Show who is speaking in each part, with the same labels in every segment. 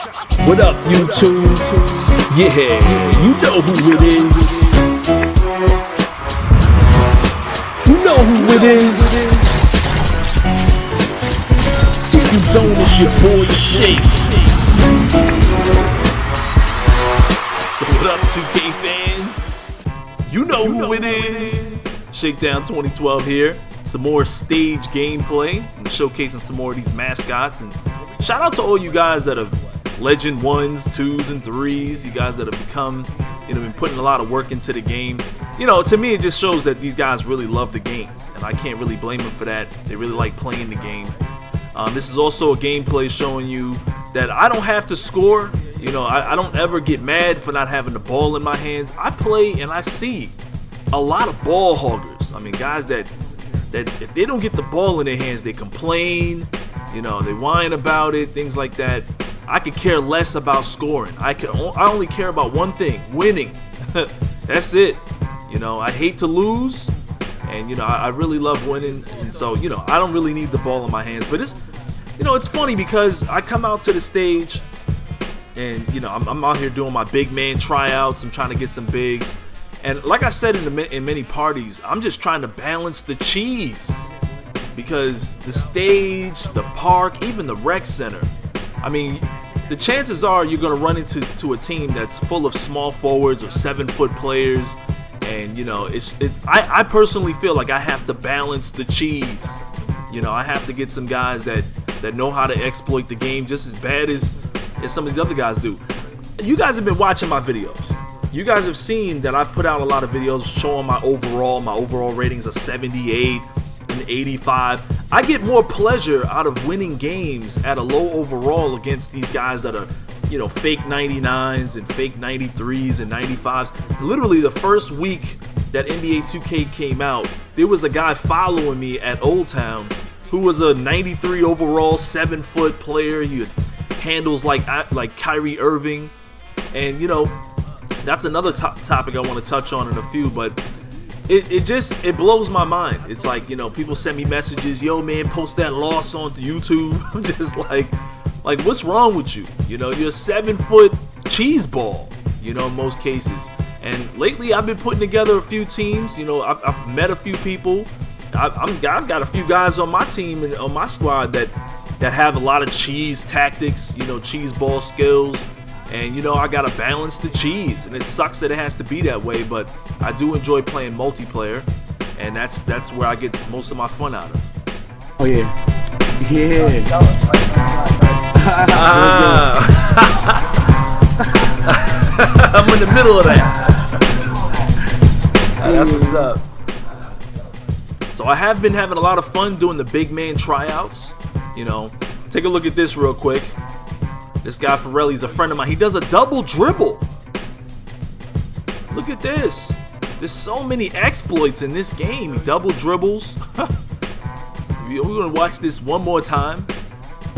Speaker 1: What up, YouTube? Yeah, you know who it is. You know who it is. If you don't, it's your boy Shake. So what up, 2K fans? You know who it is. Shakedown 2012 here. Some more stage gameplay and showcasing some more of these mascots. And shout out to all you guys that have Legend 1s, 2s, and 3s. You guys that have become, been putting a lot of work into the game. To me, it just shows that these guys really love the game, and I can't really blame them for that. They really like playing the game. This is also a gameplay showing you that I don't have to score. I don't ever get mad for not having the ball in my hands. I play and I see a lot of ball hoggers. I mean, guys that if they don't get the ball in their hands, they complain. They whine about it, things like that. I could care less about scoring. I only care about one thing: winning. That's it. I hate to lose, and I really love winning. And so I don't really need the ball in my hands. But it's funny because I come out to the stage, and I'm out here doing my big man tryouts. I'm trying to get some bigs, and like I said in many parties, I'm just trying to balance the cheese, because the stage, the park, even the rec center. I mean, the chances are you're gonna run into a team that's full of small forwards or 7-foot players, and I personally feel like I have to balance the cheese. I have to get some guys that know how to exploit the game just as bad as some of these other guys do. You guys have been watching my videos. You guys have seen that I put out a lot of videos showing my overall ratings of 78 and 85. I get more pleasure out of winning games at a low overall against these guys that are, fake 99s and fake 93s and 95s. Literally the first week that NBA 2K came out, there was a guy following me at Old Town who was a 93 overall 7-foot player. He had handles like Kyrie Irving, and that's another topic I want to touch on in a few, but it blows my mind. It's like, people send me messages, yo man, post that loss on YouTube. I'm just like what's wrong with you? You're a 7-foot cheese ball, in most cases. And lately I've been putting together a few teams. I've met a few people. I've got a few guys on my team and on my squad that have a lot of cheese tactics, cheese ball skills. And I gotta balance the cheese, and it sucks that it has to be that way, but I do enjoy playing multiplayer, and that's where I get most of my fun out of.
Speaker 2: Oh yeah.
Speaker 1: I'm in the middle of that. That's what's up. So I have been having a lot of fun doing the big man tryouts. Take a look at this real quick. This guy Farrelly's a friend of mine. He does a double dribble. Look at this. There's so many exploits in this game. He double dribbles. We're gonna watch this one more time.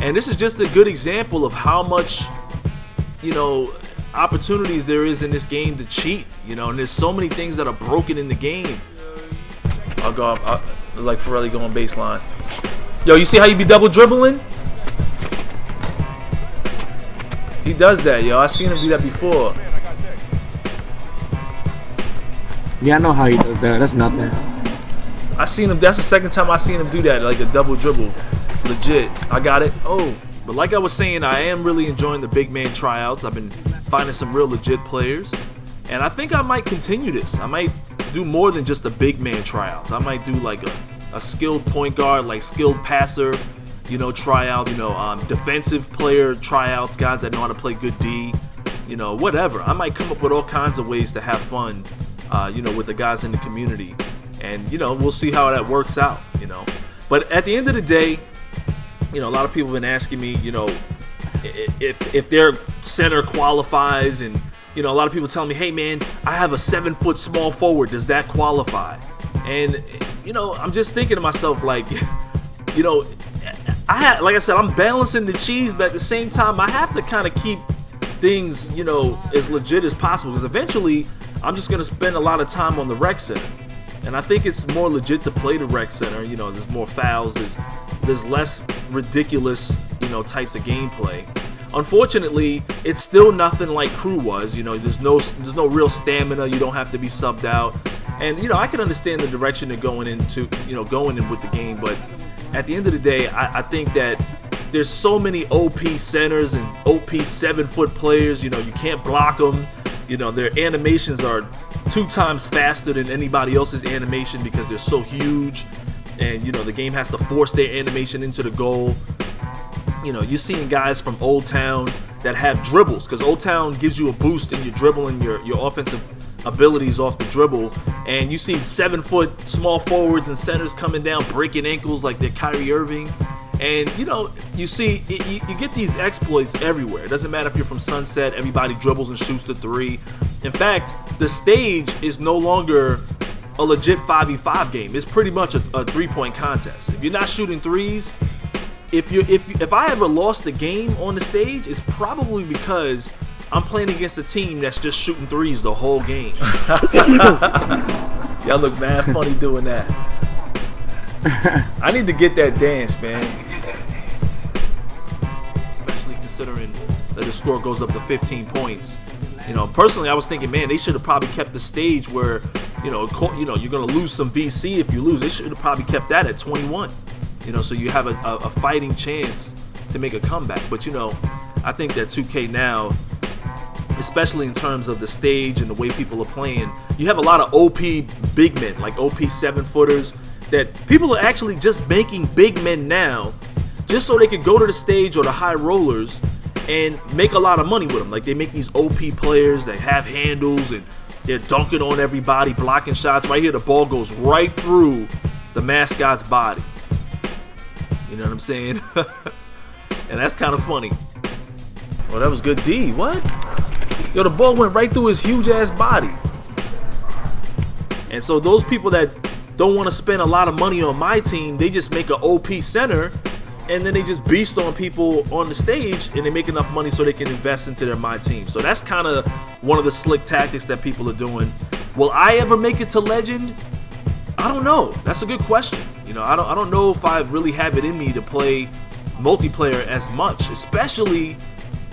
Speaker 1: And this is just a good example of how much, opportunities there is in this game to cheat. And there's so many things that are broken in the game. I'll go like Farrelly going baseline. Yo, you see how you be double dribbling? He does that, yo. I seen him do that before.
Speaker 2: Yeah, I know how he does that. That's nothing.
Speaker 1: I seen him. That's the second time I seen him do that, like a double dribble. Legit. I got it. Oh, but like I was saying, I am really enjoying the big man tryouts. I've been finding some real legit players, and I think I might continue this. I might do more than just a big man tryouts. I might do like a skilled point guard, like skilled passer, tryout, defensive player tryouts, guys that know how to play good D, whatever. I might come up with all kinds of ways to have fun, with the guys in the community, and we'll see how that works out, But at the end of the day, a lot of people have been asking me, if their center qualifies, and a lot of people telling me, hey man, I have a 7-foot small forward, does that qualify? And I'm just thinking to myself, like, like I said, I'm balancing the cheese, but at the same time, I have to kind of keep things, as legit as possible, because eventually I'm just gonna spend a lot of time on the rec center, and I think it's more legit to play the rec center. There's more fouls, there's less ridiculous, types of gameplay. unfortunately, it's still nothing like Crew was. There's no real stamina. You don't have to be subbed out. And I can understand the direction they're going in with the game, but at the end of the day, I think that there's so many OP centers and OP 7-foot players. You can't block them. Their animations are 2 times faster than anybody else's animation because they're so huge, and the game has to force their animation into the goal. You're seeing guys from Old Town that have dribbles, because Old Town gives you a boost in your dribble and your offensive abilities off the dribble, and you see 7-foot small forwards and centers coming down breaking ankles like they're Kyrie Irving. And you see you get these exploits everywhere. It doesn't matter if you're from Sunset, everybody dribbles and shoots the 3. In fact, the stage is no longer a legit 5v5 game. It's pretty much a 3-point contest. If you're not shooting 3s, if I ever lost a game on the stage, it's probably because I'm playing against a team that's just shooting 3s the whole game. Y'all look mad funny doing that. I need to get that dance, man. Especially considering that the score goes up to 15 points. Personally, I was thinking, man, they should have probably kept the stage where, you're gonna lose some VC if you lose. They should have probably kept that at 21. So you have a fighting chance to make a comeback. But I think that 2K now, especially in terms of the stage and the way people are playing, you have a lot of OP big men, like OP 7-footers, that people are actually just making big men now just so they could go to the stage or the high rollers and make a lot of money with them. Like, they make these OP players that have handles and they're dunking on everybody, blocking shots. Right here, the ball goes right through the mascot's body. You know what I'm saying? And that's kind of funny. Oh, that was good D. What? Yo, the ball went right through his huge ass body. And so those people that don't want to spend a lot of money on my team, they just make an OP center, and then they just beast on people on the stage, and they make enough money so they can invest into their my team. So that's kind of one of the slick tactics that people are doing. Will I ever make it to Legend? I don't know. That's a good question. I don't know if I really have it in me to play multiplayer as much, especially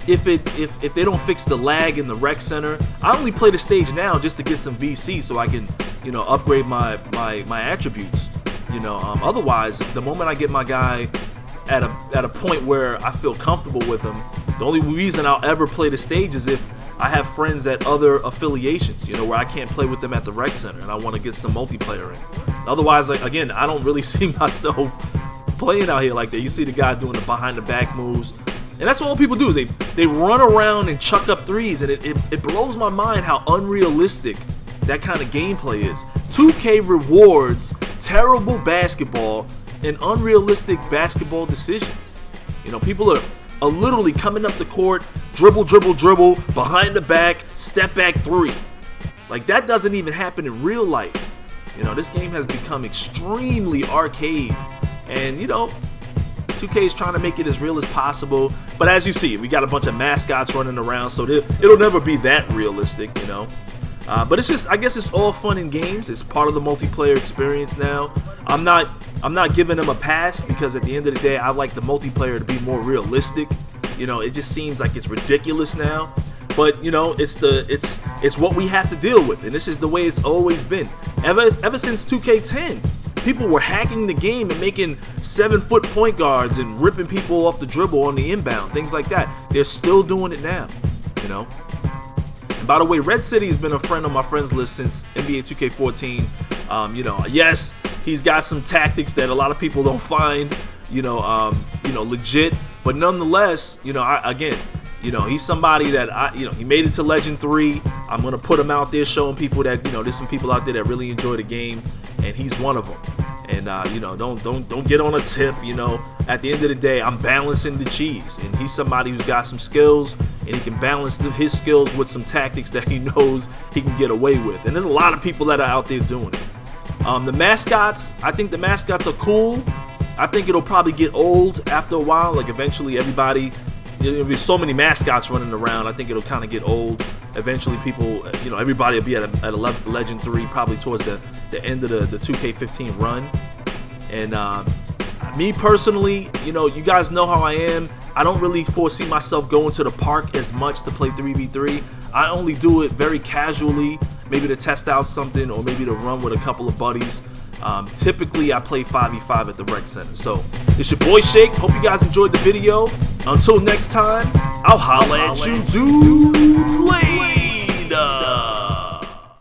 Speaker 1: if they don't fix the lag in the rec center. I only play the stage now just to get some VC so I can upgrade my attributes. Otherwise, the moment I get my guy at a point where I feel comfortable with him, the only reason I'll ever play the stage is if I have friends at other affiliations, where I can't play with them at the rec center and I want to get some multiplayer in. Otherwise, again, I don't really see myself playing out here like that. You see the guy doing the behind the back moves, and that's what all people do. They run around and chuck up 3s, and it blows my mind how unrealistic that kind of gameplay is. 2K rewards terrible basketball and unrealistic basketball decisions. People are literally coming up the court, dribble, behind the back, step back 3. Like, that doesn't even happen in real life. This game has become extremely arcade, and 2K is trying to make it as real as possible. But as you see, we got a bunch of mascots running around, so it'll never be that realistic, But it's just, I guess it's all fun and games. It's part of the multiplayer experience now. I'm not giving them a pass, because at the end of the day, I like the multiplayer to be more realistic. It just seems like it's ridiculous now. But it's what we have to deal with, and this is the way it's always been. Ever since 2K10, people were hacking the game and making 7-foot point guards and ripping people off the dribble on the inbound, things like that. They're still doing it now, And by the way, Red City has been a friend on my friends list since NBA 2K14. Yes, he's got some tactics that a lot of people don't find, legit, but nonetheless, he's somebody that he made it to Legend 3. I'm gonna put him out there, showing people that there's some people out there that really enjoy the game, and he's one of them. And don't get on a tip. At the end of the day, I'm balancing the cheese, and he's somebody who's got some skills, and he can balance his skills with some tactics that he knows he can get away with. And there's a lot of people that are out there doing it. The mascots, I think the mascots are cool. I think it'll probably get old after a while. Like, eventually everybody, there'll be so many mascots running around. I think it'll kind of get old. Eventually people, everybody will be at a Legend 3 probably towards the end of the 2K15 run. And me personally, you guys know how I am. I don't really foresee myself going to the park as much to play 3v3. I only do it very casually, maybe to test out something or maybe to run with a couple of buddies. Typically I play 5v5 at the rec center. So it's your boy Shake. Hope you guys enjoyed the video. Until next time, I'll holla at you dudes later.